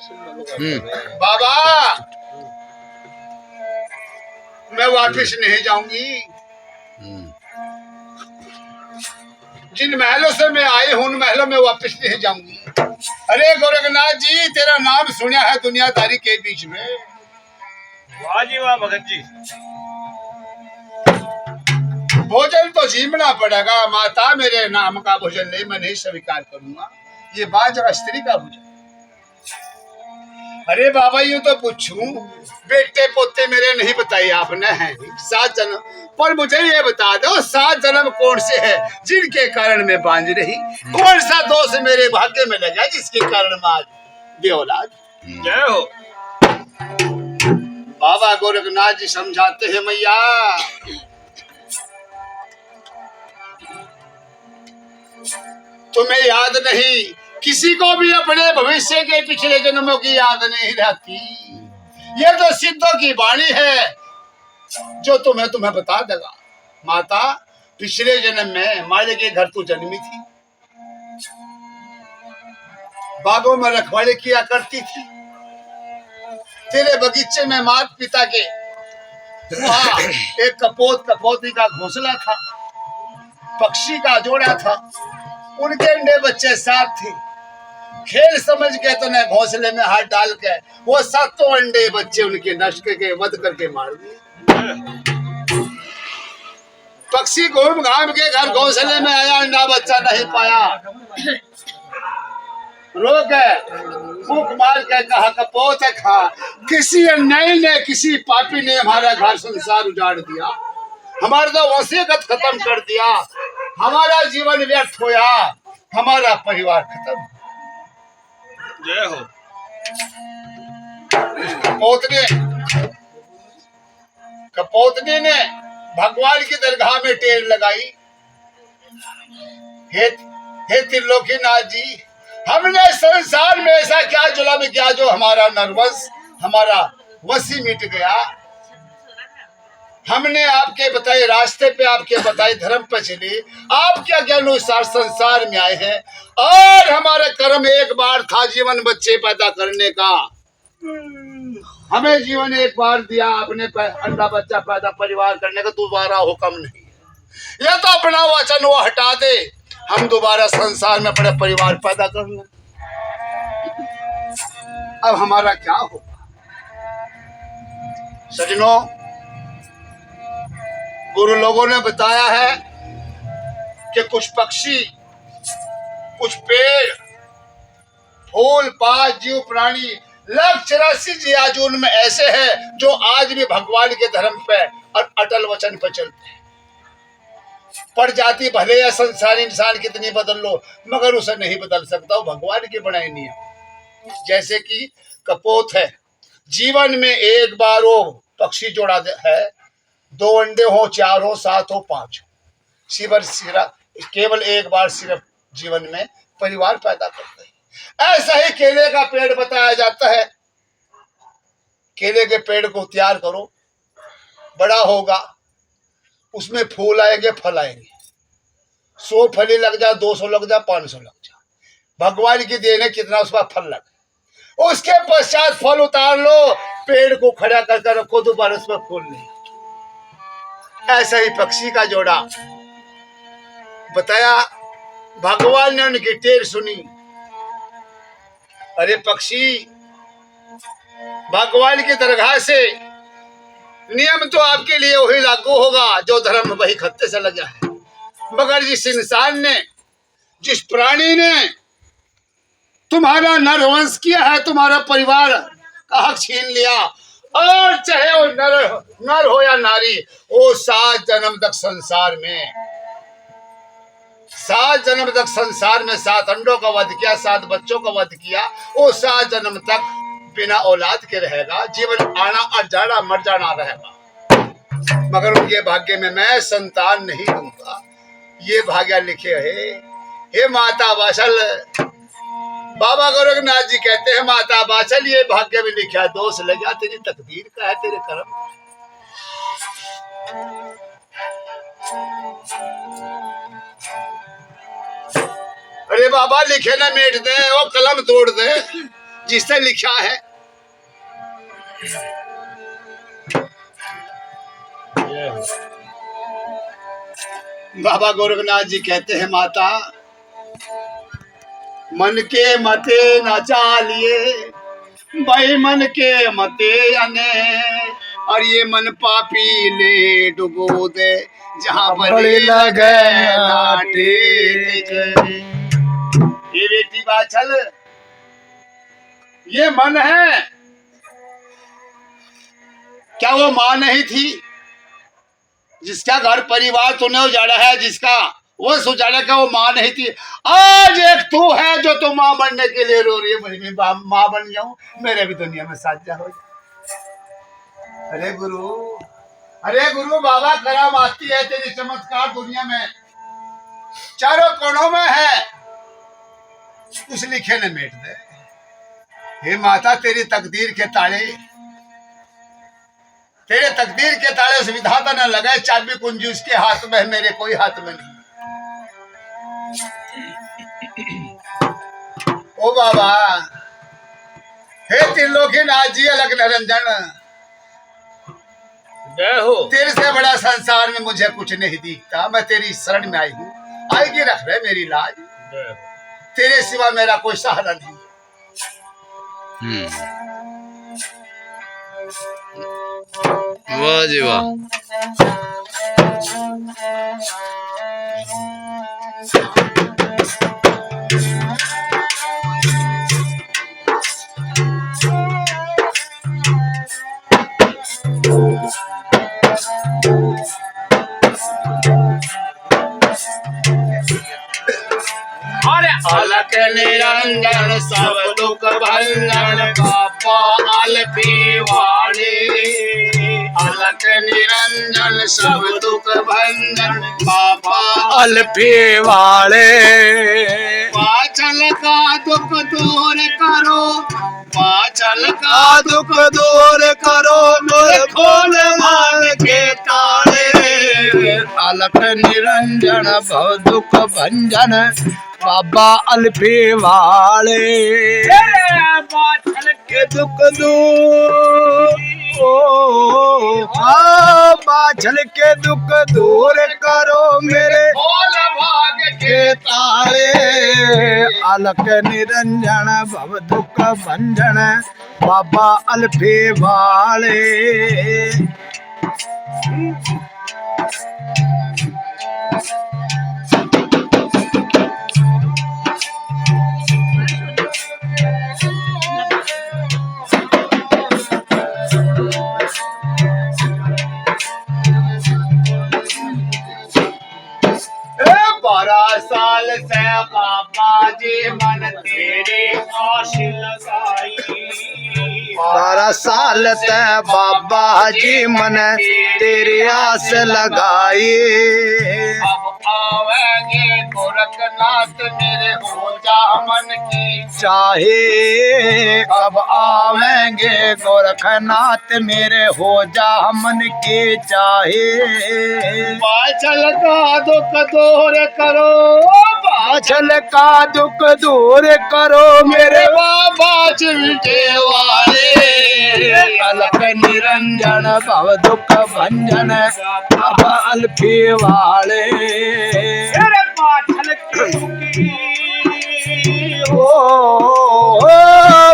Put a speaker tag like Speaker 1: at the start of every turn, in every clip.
Speaker 1: बाबा मैं वापिस नहीं जाऊंगी। जिन महलों से मैं आई हूं उन महलों में वापिस नहीं जाऊंगी। अरे गोरखनाथ जी, तेरा नाम सुना है दुनियादारी के बीच में।
Speaker 2: वाह जी वाह भगत जी।
Speaker 1: भोजन तो जीवना पड़ेगा माता, मेरे नाम का भोजन नहीं, मैं नहीं स्वीकार करूंगा। ये बात जरा स्त्री का भोजन। अरे बाबा यूं तो पूछूं, बेटे पोते मेरे नहीं बताए आपने हैं 7 जन्म, पर मुझे ये बता दो 7 जन्म कौन से है जिनके कारण मैं बांझ रही? कौन सा दोष मेरे भाग्य में लगा जिसके कारण मैं आज बेऔलाद?
Speaker 2: जय हो।
Speaker 1: बाबा गोरखनाथ जी समझाते हैं, मैया तुम्हें याद नहीं, किसी को भी अपने भविष्य के पिछले जन्मों की याद नहीं रहती। ये तो सिद्धों की वाणी है जो तुम्हें बता देगा। माता, पिछले जन्म में माले के घर तू जन्मी थी, बागों में रखवाली किया करती थी, तेरे बगीचे में माता पिता के वहाँ एक कपोती का घोंसला था, पक्षी का जोड़ा था, उनके अंडे बच्चे 7 थे। खेल समझ के तूने घोंसले में हाथ डाल के वो 7 अंडे बच्चे उनके नष्ट करके वध करके मार दिए। पक्षी घूम घाम के घर घोंसले में आया, अंडा बच्चा नहीं पाया, रो के फूंक मार के कहा कपोत खा, किसी अन्यायी ने किसी पापी ने हमारा घर संसार उजाड़ दिया, हमारा तो वसीयत खत्म कर दिया, हमारा जीवन व्यर्थ होया, हमारा परिवार खत्म।
Speaker 2: जय हो।
Speaker 1: कपोतनी ने भगवान की दरगाह में टेर लगाई, हे त्रिलोकीनाथ जी, हमने संसार में ऐसा क्या जुल्म किया जो हमारा नरवंश, हमारा वसी मिट गया। हमने आपके बताए रास्ते पे, आपके बताए धर्म पे चले, आपके ज्ञानुसार संसार में आए हैं, और हमारे कर्म एक बार था जीवन बच्चे पैदा करने का, हमें जीवन एक बार दिया आपने, अंडा बच्चा पैदा परिवार करने का दोबारा हुक्म नहीं। ये तो अपना वचन वो हटा दे, हम दोबारा संसार में अपने परिवार पैदा कर लें। अब हमारा क्या होगा? सजनों, गुरु लोगों ने बताया है कि कुछ पक्षी, कुछ पेड़, फूल, पात, जीव, प्राणी 184 जियाजून में ऐसे हैं जो आज भी भगवान के धर्म पे और अटल वचन पे चलते हैं। प्रजाति भले या संसार इंसान कितनी बदल लो, मगर उसे नहीं बदल सकता, वो भगवान के बनाए नियम। जैसे कि कपोत है, जीवन में एक बार वो पक्षी जोड़ा है, 2 अंडे हो, 4 हो, 7 हो, 5 हो, केवल एक बार सिर्फ जीवन में परिवार पैदा करते हैं। ऐसा ही केले का पेड़ बताया जाता है, केले के पेड़ को तैयार करो, बड़ा होगा, उसमें फूल आएंगे, फल आएंगे, 100 फली लग जाए, 200 लग जाए, 500 लग जाए, भगवान की देन है कितना उस पर फल लगे। उसके पश्चात फल उतार लो, पेड़ को खड़ा करके रखो, दोबारा उसमें फूल नहीं। ऐसा ही पक्षी का जोड़ा बताया, भगवान ने उनकी टेर सुनी। अरे पक्षी, भगवान की दरगाह से नियम तो आपके लिए वही लागू होगा जो धर्म वही खत्ते से लगा है, मगर जिस इंसान ने, जिस प्राणी ने तुम्हारा नरवंश किया है, तुम्हारा परिवार का हक छीन लिया, और चाहे वो नर हो या नारी, वो 7 जन्म तक संसार में, 7 जन्म तक संसार में 7 अंडों का वध किया, 7 बच्चों का वध किया, वो 7 जन्म तक बिना औलाद के रहेगा, जीवन आना और जाना मर जाना रहेगा, मगर उनके भाग्य में मैं संतान नहीं दूंगा। ये भाग्य लिखे है। हे माता वात्सल, बाबा गोरखनाथ जी कहते हैं, माता वात्सल ये भाग्य में लिखा, दोष लगा तेरी तकदीर का है, तेरे कर्म। अरे बाबा लिखे ना मेट दे, वो कलम तोड़ दे, जिसने लिखा है।
Speaker 2: जय हो।
Speaker 1: बाबा गोरखनाथ जी कहते हैं, माता मन के मते न चालिए, भाई मन के मते अने, और ये मन पापी ले डुबो दे, जहाँ बड़े लगे नाटे। ये बेटी बाछल, ये मन है, क्या वो माँ नहीं थी? जिसका घर परिवार तूने उजाड़ा है, जिसका वो उजाड़ा का वो माँ नहीं थी। आज एक तू है जो तू माँ बनने के लिए रो रही है, मुझे भी माँ बन जाऊं, मेरे भी दुनिया में साझा हो जाए। अरे गुरु बाबा करम आती है तेरी चमत्कार दुनिया में चारों कोनों में है, उस लिखे ने मेट दे। हे माता, तेरी तकदीर के ताले, तेरे तकदीर के ताले उस विधाता ने लगाए, चाबी कुंजी उसके हाथ में है, मेरे कोई हाथ में नहीं। ओ बाबा, हे त्रिलोकीनाथ जी, अलग निरंजन,
Speaker 2: जय हो।
Speaker 1: तेरे से बड़ा संसार में मुझे कुछ नहीं दिखता। मैं तेरी शरण में आई हूँ, आएगी रख रहे मेरी लाज।
Speaker 2: जय हो।
Speaker 1: तेरे सिवा मेरा कोई सहारा नहीं।
Speaker 3: वाह जी वाह।
Speaker 1: अलख निरंजन सब दुख भंजन, बाबा अलफी वाले। अलख निरंजन सब दुख भंजन, बाबा
Speaker 3: अल्फी वाले।
Speaker 1: पाचल का दुख दूर करो, पाचल का
Speaker 3: आ दुख दूर करो, मोर खोल भाग के ताले। अलख निरंजन भव दुख भंजन, बाबा अल्फी वाले।
Speaker 2: बाछल
Speaker 3: के दुख दूर, बाछल के दुख दूर करो, मेरे
Speaker 1: खोल भाग
Speaker 3: के ताले। अलख निरंजन भव दुख भंजन, बाबा अल्फी वाले।
Speaker 1: ए 12 साल से बाबा जी मन तेरे
Speaker 2: आश लगाई।
Speaker 3: 12 साल ते बाबा जी मन तेरी आस लगाई।
Speaker 1: अब आवेंगे गोरखनाथ मेरे हो जा मन की
Speaker 3: चाहे, अब आवेंगे गोरखनाथ मेरे हो जा मन के चाहे।
Speaker 1: पाचल का दुख दूर करो,
Speaker 3: पाछल का दुख दूर करो, मेरे
Speaker 1: बाबा चिमटे वाले।
Speaker 3: अलख निरंजन भव दुख भंजन, बाबा अल्फी वाले।
Speaker 2: बाछल की दुखी
Speaker 3: ओ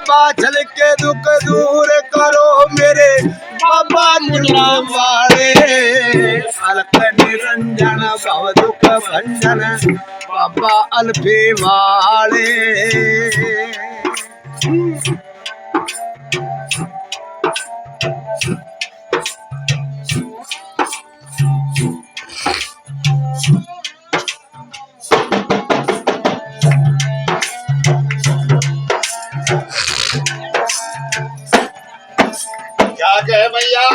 Speaker 3: बाछल के दुख दूर करो, मेरे बाबा मुंडा वाले। अलख निरंजन भव दुख भंजन, बाबा अल्फी वाले।
Speaker 1: क्या कहे भैया,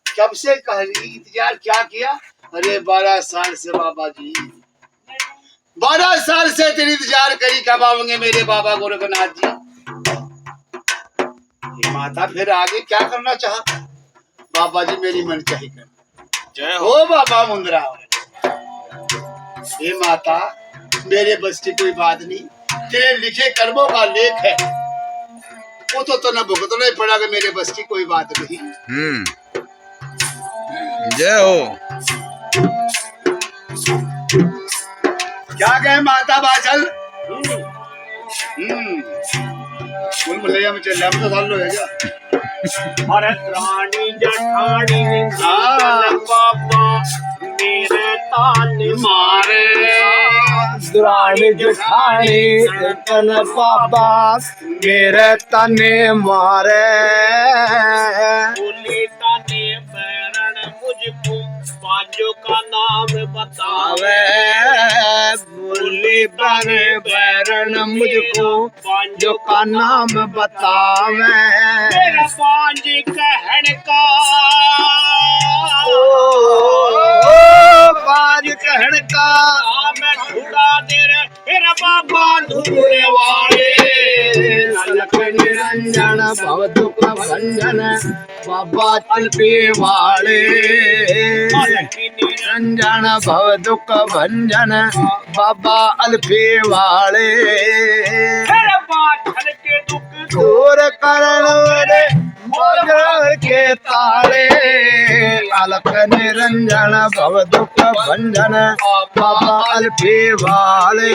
Speaker 1: कब से कह रही इंतजार क्या किया? अरे 12 साल से बाबा जी, 12 साल से तेरी इंतजार करी, कब आओगे मेरे बाबा गोरखनाथ जी? ये माता फिर आगे क्या करना चाहा? बाबा जी मेरी मन चाही कर।
Speaker 2: जय हो।
Speaker 1: ओ बाबा मुंद्रा, ये माता मेरे बस की कोई बात नहीं, तेरे लिखे कर्मों का लेख है। वो तो न भुगतना ही पड़ेगा, मेरे बस की कोई बात नहीं।
Speaker 3: जय हो।
Speaker 1: क्या कहे माता बाचल? फुल मलैया में चल तो साल लो है क्या?
Speaker 2: भरत रानी जठानी
Speaker 1: हाँ।
Speaker 2: बाबा मेरे तान
Speaker 1: मारे
Speaker 3: दुरानी जेठानी तन बाबा मेरे तने मारे।
Speaker 2: बोले ताने बैरण मुझको बाजो का नाम बतावे।
Speaker 3: बोली बने बैरन मुझको बांजो का नाम बतावे।
Speaker 2: मेरा बांज कहन का
Speaker 3: बाज कहण का
Speaker 2: मैं ढूंढा दे रे मेरा बाबा ढूंढने वाले।
Speaker 3: अलख निरंजन भव दुख भंजन बाबा चलपे वाले। निरंजन भव दुख भंजन बाबा अल्फे वाले।
Speaker 2: मेरा बाछल के दुख
Speaker 3: दूर करण रे मगर के ताले। अलख निरंजन भव दुख भंजन बाबा अल्फे वाले।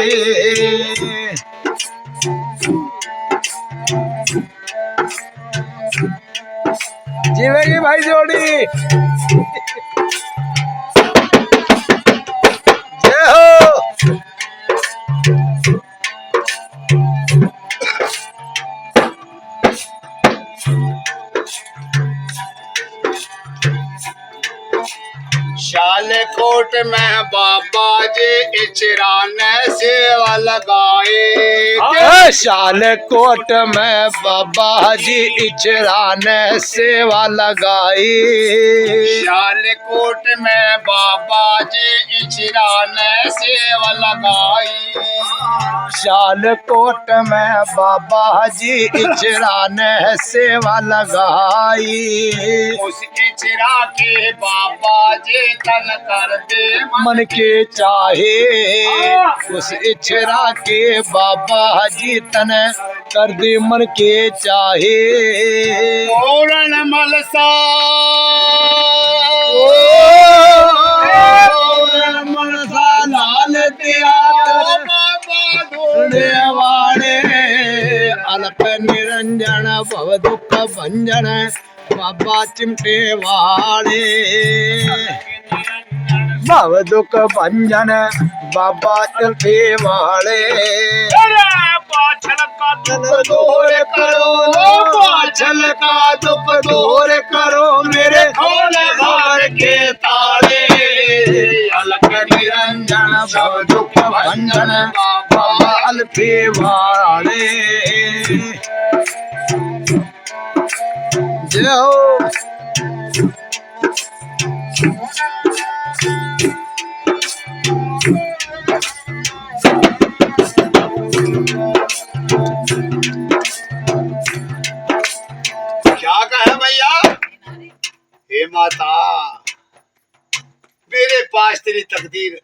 Speaker 3: जीवेगी भाई जोड़ी। जय हो।
Speaker 1: शालकोट में बाबा जी इचराने सेवा लगाए।
Speaker 3: शालकोट में बाबा जी इचरा ने सेवा लगाई।
Speaker 1: शालकोट में बाबा जी इचराने सेवा लगाई।
Speaker 3: शालकोट में बाबा जी इचरा ने सेवा लगाई।
Speaker 1: उस इचरा के बाबा जी तन कर दे
Speaker 3: मन के चाहे। उस इचरा के बाबा जी तन कर दे मन के चाहे।
Speaker 1: पूर्ण मलसा
Speaker 3: मनसा लाल दिया
Speaker 1: बाबा
Speaker 3: ढूंढे वाले। अलख निरंजन भव दुख भंजन बाबा चिमटे वाले। भव दुख भंजन बाबा चिमटे वाले।
Speaker 2: बाछल का दुख
Speaker 3: दूर करो बाछल का दुख दूर करो मेरे खोले घर के ताले। अलख निरंजन भव दुख भंजन बाबा अल्फे वाले। जय हो।
Speaker 1: क्या कहे भैया? हे माता, मेरे पास तेरी तकदीर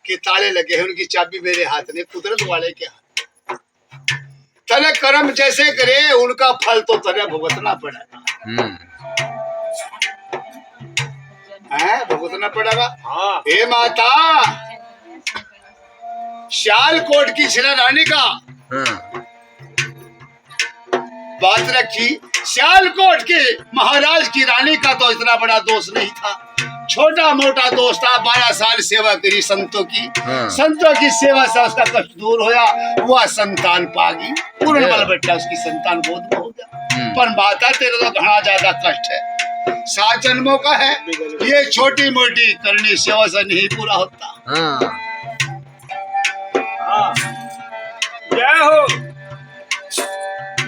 Speaker 1: के ताले लगे हैं, उनकी चाबी मेरे हाथ में, कुदरत वाले के हाथ। तने कर्म जैसे करे उनका फल तो तने भुगतना पड़ेगा। है भुगतना पड़ेगा।
Speaker 2: हाँ
Speaker 1: हे माता, शालकोट की शिला रानी का बात रखी। शालकोट के महाराज की रानी का तो इतना बड़ा दोष नहीं था, छोटा मोटा दोष था। 12 साल सेवा करी संतों की। संतों की सेवा से उसका कष्ट दूर होया, वह संतान पागी। पूर्ण बल बैठा, उसकी संतान गोद में हो गया। पर माता तेरे तो घना ज्यादा कष्ट है, 7 जन्मों का है। ये छोटी मोटी करनी सेवा से नहीं पूरा होता।
Speaker 2: जय हो।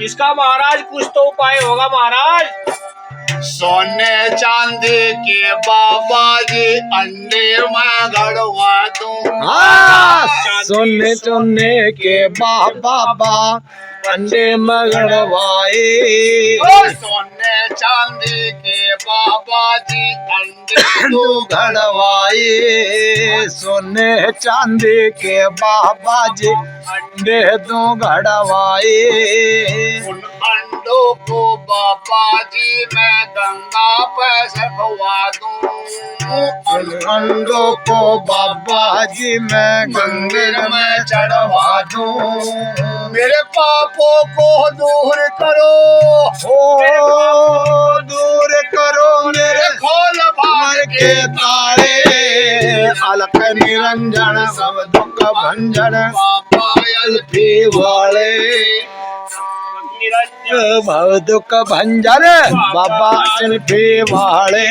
Speaker 2: इसका महाराज कुछ तो उपाय होगा महाराज।
Speaker 1: सोने चांदी के बाबा जी अंडे में गड़वा दूं।
Speaker 3: सोने चोने के बाबा अंडे मगड़वाए
Speaker 1: सोने चांदी के बाबा जी अंडे
Speaker 3: दो घड़वाए सोने चांदी के बाबा जी अंडे दो घड़वाए
Speaker 1: उन अंडों को बाबा जी मैं गंगा पे सखवा दूं
Speaker 3: उन अंडों को बाबा जी मैं गंगेर में चढ़वा दूं
Speaker 1: मेरे पापों को दूर करो
Speaker 3: ओ दूर करो मेरे
Speaker 1: खोल भाग
Speaker 3: भाग्य के तारे अलख निरंजन सब दुख भंजन
Speaker 1: बाबा
Speaker 3: अल्फी वाले
Speaker 2: निरंजन
Speaker 3: भव दुख भंजन बाबा अल्फी वाले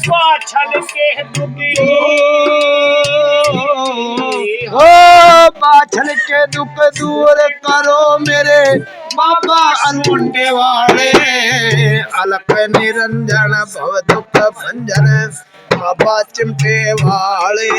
Speaker 2: पाछल के दुखी
Speaker 3: ओ पाछल के दुख दूर करो मेरे बाबा अनुंडे वाले अलख निरंजन भव दुख भंजन बाबा चिमटे वाले